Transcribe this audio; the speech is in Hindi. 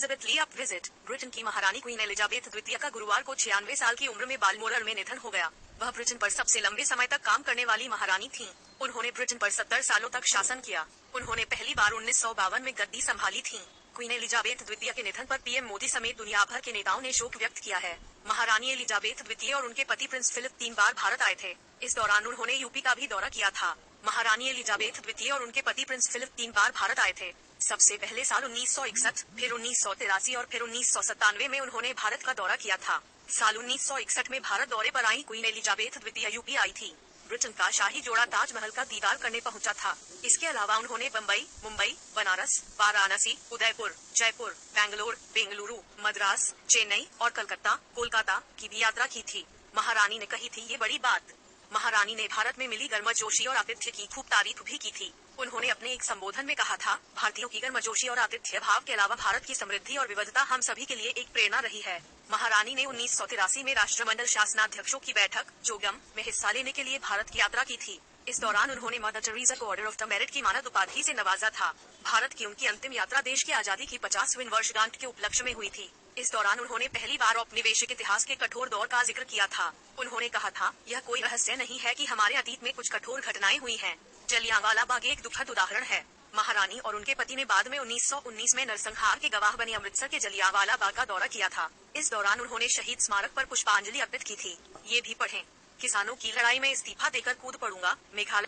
एलिजाबेथ ली अप विजिट। ब्रिटेन की महारानी क्वीन एलिजाबेथ द्वितीय का गुरुवार को 96 साल की उम्र में बाल्मोरल में निधन हो गया। वह ब्रिटेन पर सबसे लंबे समय तक काम करने वाली महारानी थीं। उन्होंने ब्रिटेन पर 70 सालों तक शासन किया। उन्होंने पहली बार 1952 में गद्दी संभाली थी। क्वीन एलिजाबेथ द्वितीय के निधन पर पीएम मोदी समेत दुनिया भर के नेताओं ने शोक व्यक्त किया है। महारानी एलिजाबेथ द्वितीय और उनके पति प्रिंस फिलिप 3 बार भारत आए थे। इस दौरान उन्होंने यूपी का भी दौरा किया था। महारानी एलिजाबेथ द्वितीय और उनके पति प्रिंस फिलिप 3 बार भारत आए थे। सबसे पहले साल 1961, फिर 1983 और फिर 1997 में उन्होंने भारत का दौरा किया था। साल 1961 में भारत दौरे पर आई क्वीन एलिजाबेथ द्वितीय यूपी आई थी। ब्रिटेन का शाही जोड़ा ताजमहल का दीदार करने पहुंचा था। इसके अलावा उन्होंने बम्बई, मुंबई, बनारस, वाराणसी, उदयपुर, जयपुर, बेंगलुरु, मद्रास, चेन्नई और कोलकाता की भी यात्रा की थी। महारानी ने कही थी ये बड़ी बात। महारानी ने भारत में मिली गर्मजोशी और आतिथ्य की खूब तारीफ भी की थी। उन्होंने अपने एक संबोधन में कहा था, भारतीयों की गर्मजोशी और आतिथ्य भाव के अलावा भारत की समृद्धि और विविधता हम सभी के लिए एक प्रेरणा रही है। महारानी ने 1983 में राष्ट्रमंडल शासनाध्यक्षों की बैठक जोगम में हिस्सा लेने के लिए भारत की यात्रा की थी। इस दौरान उन्होंने मदर टेरेसा को ऑर्डर ऑफ द मेरिट की मानद उपाधि से नवाजा था। भारत की उनकी अंतिम यात्रा देश की आजादी की 50वीं वर्षगांठ के उपलक्ष्य में हुई थी। इस दौरान उन्होंने पहली बार औपनिवेशिक इतिहास के कठोर दौर का जिक्र किया था। उन्होंने कहा था, यह कोई रहस्य नहीं है कि हमारे अतीत में कुछ कठोर घटनाएं हुई हैं। जलियांवाला बाग एक दुखद उदाहरण है। महारानी और उनके पति ने बाद में 1919 में नरसंहार के गवाह बनी अमृतसर के जलियांवाला बाग का दौरा किया था। इस दौरान उन्होंने शहीद स्मारक पर पुष्पांजलि अर्पित की थी। ये भी पढ़ें। किसानों की लड़ाई में इस्तीफा देकर कूद पड़ूंगा, मेघालय।